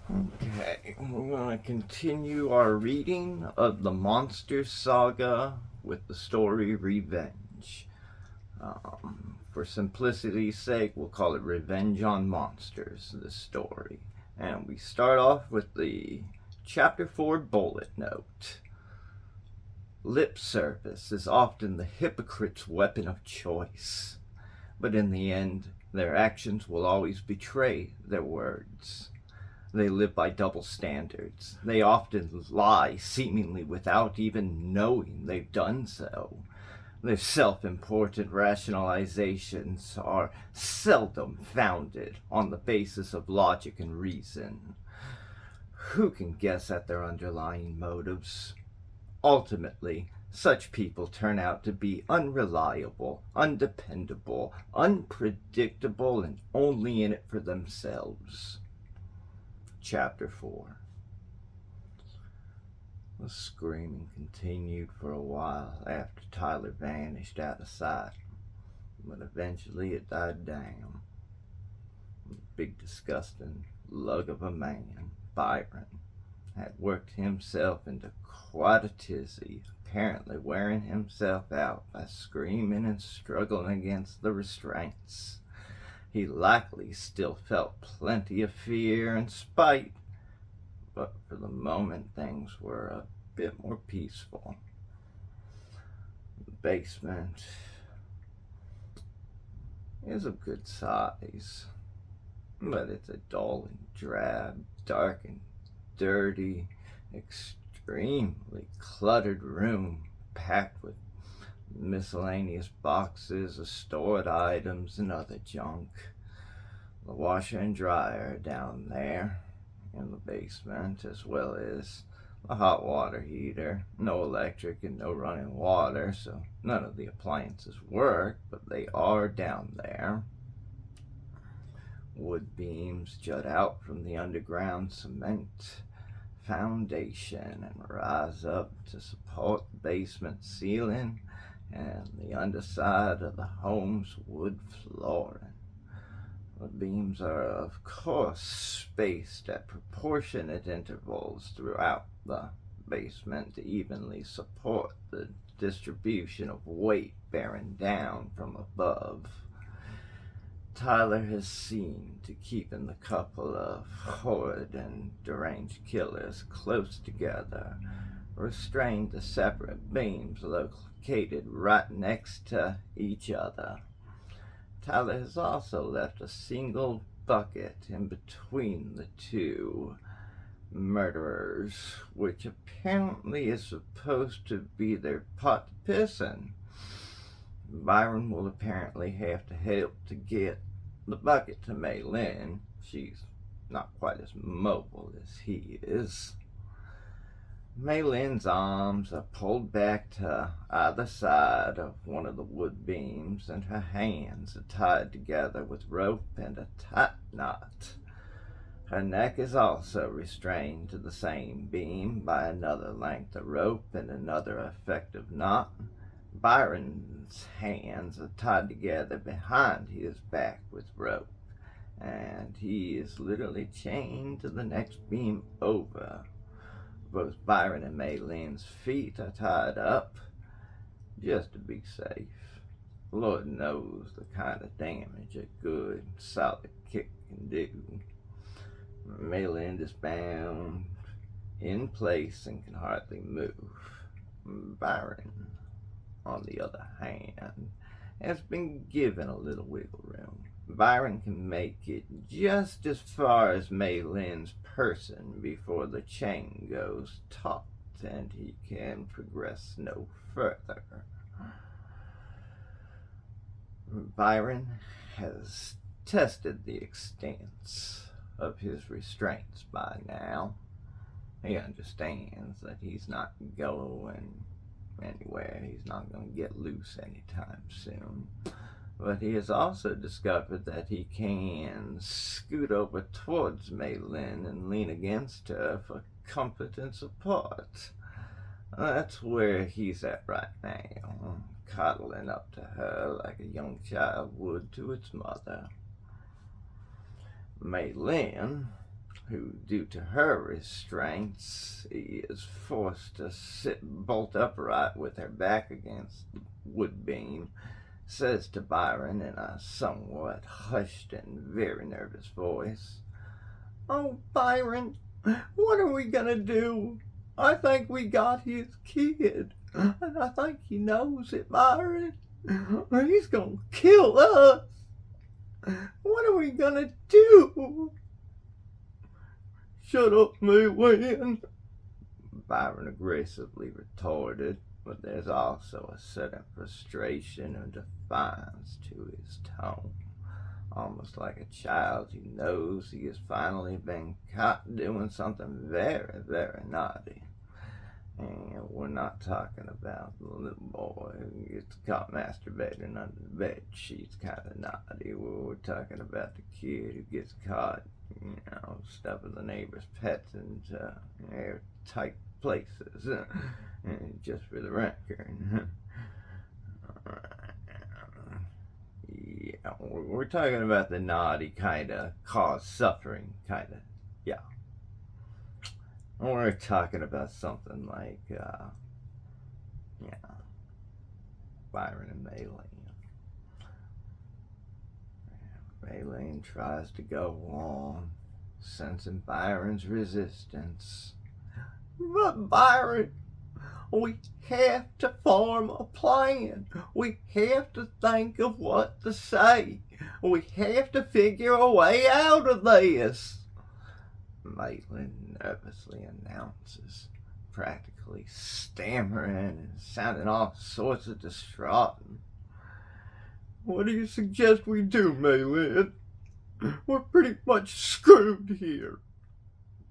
Okay, we're going to continue our reading of the Monster Saga with the story Revenge. For simplicity's sake, we'll call it Revenge on Monsters, the story. And we start off with the Chapter 4 bullet note. Lip service is often the hypocrite's weapon of choice, but in the end, their actions will always betray their words. They live by double standards. They often lie seemingly without even knowing they've done so. Their self-important rationalizations are seldom founded on the basis of logic and reason. Who can guess at their underlying motives? Ultimately, such people turn out to be unreliable, undependable, unpredictable, and only in it for themselves. Chapter 4. The screaming continued for a while after Tyler vanished out of sight, but eventually it died down. The big disgusting lug of a man, Byron, had worked himself into quite a tizzy, apparently wearing himself out by screaming and struggling against the restraints. He likely still felt plenty of fear and spite, but for the moment things were a bit more peaceful. The basement is of good size, but it's a dull and drab, dark and dirty, extremely cluttered room packed with miscellaneous boxes of stored items and other junk. The washer and dryer are down there in the basement, as well as a hot water heater. No electric and no running water, so none of the appliances work, but they are down there. Wood beams jut out from the underground cement foundation and rise up to support the basement ceiling and the underside of the home's wood flooring. The beams are, of course, spaced at proportionate intervals throughout the basement to evenly support the distribution of weight bearing down from above. Tyler has seen to keeping the couple of horrid and deranged killers close together, restrained to separate beams located right next to each other. Tyler has also left a single bucket in between the two murderers, which apparently is supposed to be their pot to piss in. Byron will apparently have to help to get the bucket to Mei Lin. She's not quite as mobile as he is. Mei Lin's arms are pulled back to either side of one of the wood beams, and her hands are tied together with rope and a tight knot. Her neck is also restrained to the same beam by another length of rope and another effective knot. Byron's hands are tied together behind his back with rope, and he is literally chained to the next beam over. Both Byron and Mei Lin's feet are tied up, just to be safe. Lord knows the kind of damage a good, solid kick can do. Mei Lin is bound in place and can hardly move. Byron, on the other hand, has been given a little wiggle room. Byron can make it just as far as Mei Lin's person before the chain goes taut, and he can progress no further. Byron has tested the extent of his restraints by now. He understands that he's not going anywhere. He's not going to get loose anytime soon. But he has also discovered that he can scoot over towards Mei Lin and lean against her for comfort and support. That's where he's at right now, cuddling up to her like a young child would to its mother. Mei Lin, who, due to her restraints, is forced to sit bolt upright with her back against the wood beam, says to Byron in a somewhat hushed and very nervous voice, "Oh, Byron, what are we gonna do? I think we got his kid, and I think he knows it, Byron. He's gonna kill us. What are we gonna do?" "Shut up, Maylin," Byron aggressively retorted, but there's also a sudden frustration and defiance to his tone, almost like a child who knows he has finally been caught doing something very, very naughty. And we're not talking about the little boy who gets caught masturbating under the bed sheets kind of naughty. We're talking about the kid who gets caught, stuffing the neighbor's pets into airtight places. Just for the record. Yeah, we're talking about the naughty kind of cause suffering kind of, yeah. We're talking about something like, Byron and Maylene. Maylene tries to go on, sensing Byron's resistance. "But Byron, we have to form a plan. We have to think of what to say. We have to figure a way out of this," Maitland nervously announces, practically stammering and sounding all sorts of distraught. "What do you suggest we do, Maylin? We're pretty much screwed here,"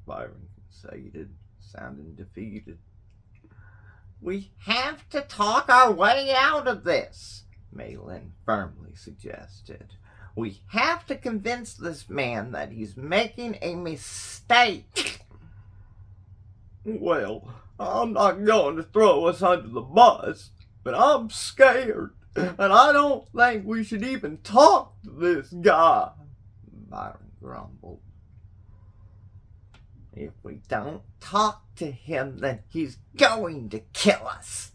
Byron conceded, sounding defeated. "We have to talk our way out of this," Maylin firmly suggested. "We have to convince this man that he's making a mistake." "Well, I'm not going to throw us under the bus, but I'm scared, and I don't think we should even talk to this guy," Byron grumbled. "If we don't talk to him, then he's going to kill us,"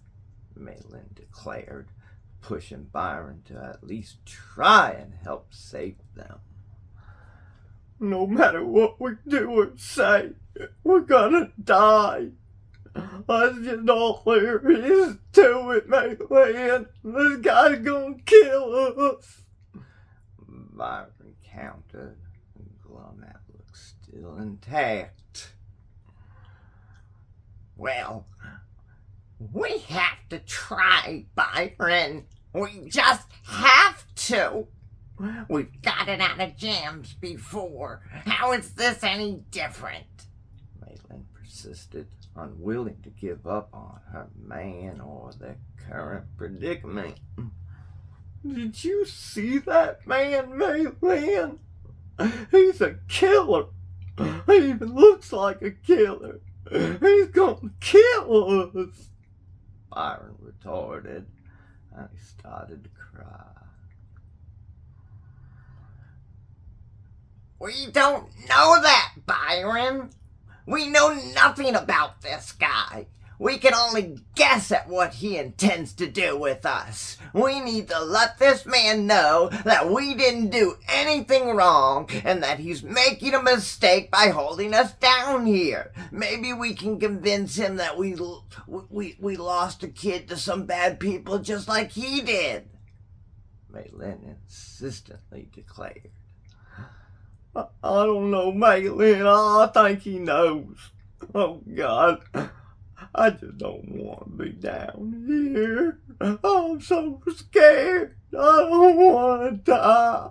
Maylin declared, pushing Byron to at least try and help save them. "No matter what we do or say, we're gonna die. That's just all there is to it, Maylin. This guy's gonna kill us," Byron countered, and glum outlook still intact. "Well, we have to try, Byron. We just have to. We've gotten out of jams before. How is this any different?" Maylin persisted, unwilling to give up on her man or their current predicament. "Did you see that man, Maylin? He's a killer. He even looks like a killer. He's gonna kill us," Byron retorted, and he started to cry. "We don't know that, Byron. We know nothing about this guy. We can only guess at what he intends to do with us. We need to let this man know that we didn't do anything wrong and that he's making a mistake by holding us down here. Maybe we can convince him that we lost a kid to some bad people just like he did," Maylin insistently declared. "I don't know, Maylin. I think he knows. Oh, God. I just don't want to be down here. I'm so scared. I don't want to die."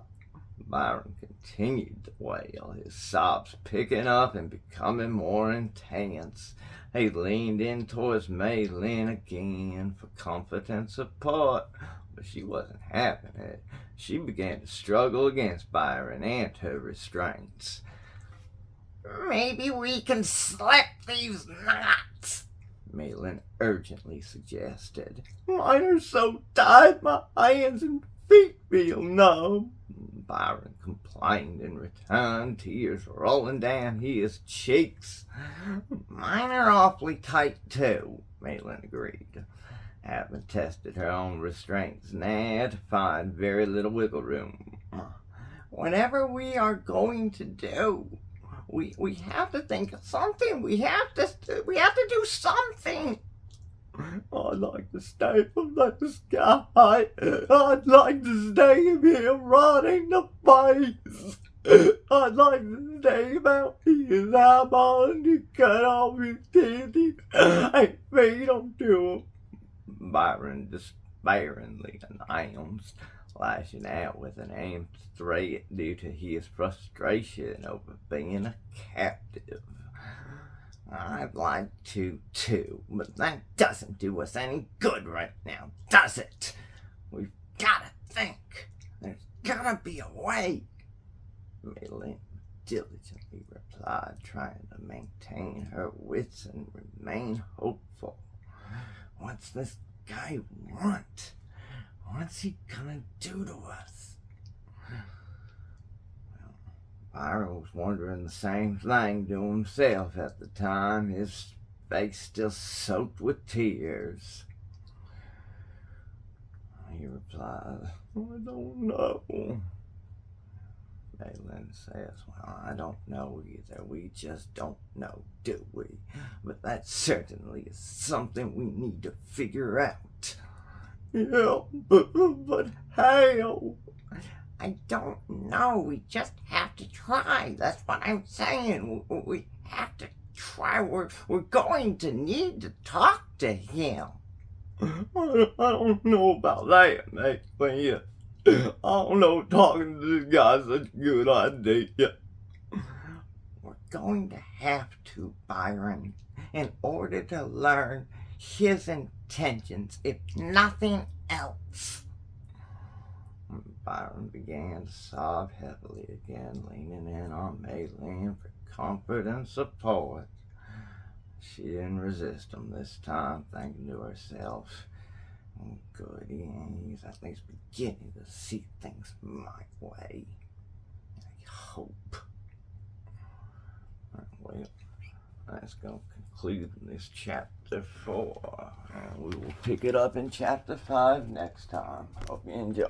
Byron continued to wail, his sobs picking up and becoming more intense. He leaned in towards Maylin again for comfort and support, but she wasn't having it. She began to struggle against Byron and her restraints. "Maybe we can slip these knots," Maylin urgently suggested. "Mine are so tight, my hands and feet feel numb," Byron complained in return, tears rolling down his cheeks. Mine are awfully tight, too, Maylin agreed, having tested her own restraints now to find very little wiggle room. Whatever we are going to do, we have to think of something. We have to do something. I'd like to stay from the sky. I'd like to stay here rotting the face. I'd like to stay about his eyeball and to cut off his teeth and feed them to him. Byron despairingly announced, lashing out with an aimed threat due to his frustration over being a captive. I'd like to, too, but that doesn't do us any good right now, does it? We've gotta think. There's gotta be a way. Maylin diligently replied, trying to maintain her wits and remain hopeful. What's this guy want? What's he gonna do to us? Byron was wondering the same thing to himself at the time, his face still soaked with tears. He replied, I don't know. Maylin says, well, I don't know either. We just don't know, do we? But that certainly is something we need to figure out. Yeah, but how? I don't know. We just have to try. That's what I'm saying. We have to try. We're going to need to talk to him. I don't know about that, mate. I don't know if talking to this guy's such a good idea. We're going to have to, Byron, in order to learn his intentions, if nothing else. Byron began to sob heavily again, leaning in on Maylin for comfort and support. She didn't resist him this time, thinking to herself, oh, goody, I think he's beginning to see things my way. I hope. Well, that's going to conclude this chapter 4. And we will pick it up in chapter 5 next time. Hope you enjoy.